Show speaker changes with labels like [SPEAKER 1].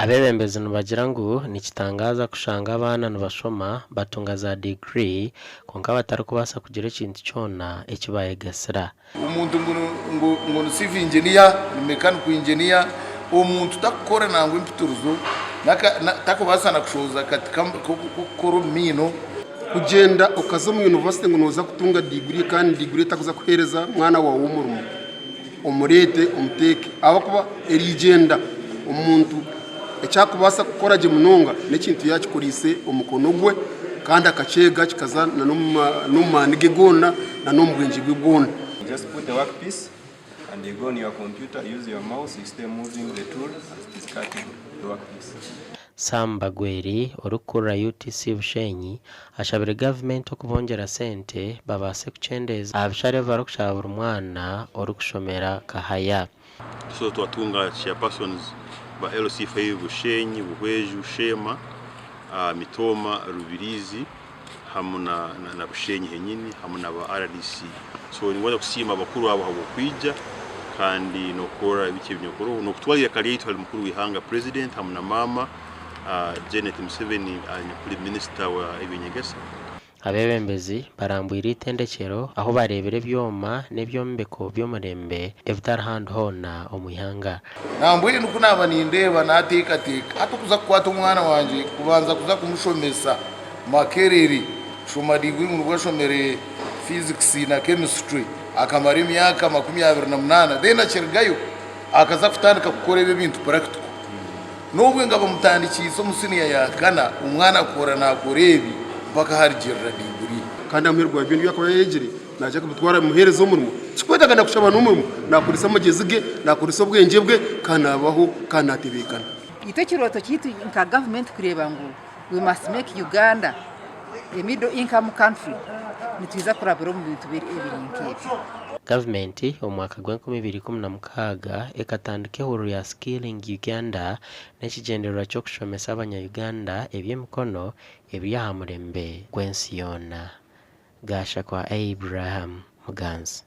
[SPEAKER 1] Abeebembezi nibagira ngu nikitangaza kushanga abaana nibashoma batunga za degree konka batari kubasa kugira ekintu kyona ekibayegesera.
[SPEAKER 2] Umuntu ngo civil engineer, mechanical engineer, umuntu takukora nangwa impituruzo takubasa na kushoza katika kukora mino
[SPEAKER 3] kugenda ukaza mu university ngo noza kutunga degree kandi degree takuza kuhereza mwana wawe umurumo umurete umuteke aba kuba erigenda umuntu ecyakubasa gukora je munonga nekintu yakikurise umukono gwe kandi akacega kikaza na numanige gona na nombwenji bwibona.
[SPEAKER 4] Just put the workpiece and you go on your computer, use your mouse, you stay moving the tool as it is cutting the workpiece.
[SPEAKER 1] Sambagweri orukura UTC Bushenyi ashabire gavumenti okubongyera sente babase kuchendeza abishare barukushabura umwana orukushomera kahaya.
[SPEAKER 5] So twatunga chairpersons ba LC5 Bushenyi, Buhweju, Shema, Mitoma, Rubirizi hamuna na Bushenyi henyini hamuna ba RDC. So ni ngoza kusima bakuru abo habo kwija kandi nokora ibice byokoro nokutwalira kali yitwa mukuru wihanga president hamuna mama Janet Museveni nyakuri minister wa ebinyegesa.
[SPEAKER 1] Abeebembezi barambwira itendekero aho barebere byoma nebyombeko byomurembe evitar hand hona omuyanga.
[SPEAKER 2] Nambwire nukunaba nindeba nateka atukuza kwata umwana wanje kubanza kuza kumushomesa makereri shoma digwi mu rwashomere physics na chemistry akamara imyaka 28 then acergayo akaza kutandika gukora ibintu practical. Nubwo ngaba mutandikiso musini yakana umwana akora nakorebi mpaka harigirira diguri
[SPEAKER 3] kandi amherwa ibintu yakora yegere naje kubitwara muherezo umurimo kikwetaga nakushaba n'umurimo nakurisa mugezige nakurisa ubwenge bwe kanabaho kanatebekana.
[SPEAKER 6] Ito kiroto kitu nka government kureba ngo we must make Uganda a middle income country nitwiza kurabira mu bintu biri nk'ibyo.
[SPEAKER 1] Gavumenti omwaka gwa 2016 ekatandika ehuriro ya Skilling Uganda n'ekigendererwa ky'okushomesa abanya-Uganda eby'emikono ebyahamurembe gwensi yona. Gasha kwa Abraham Muganzi.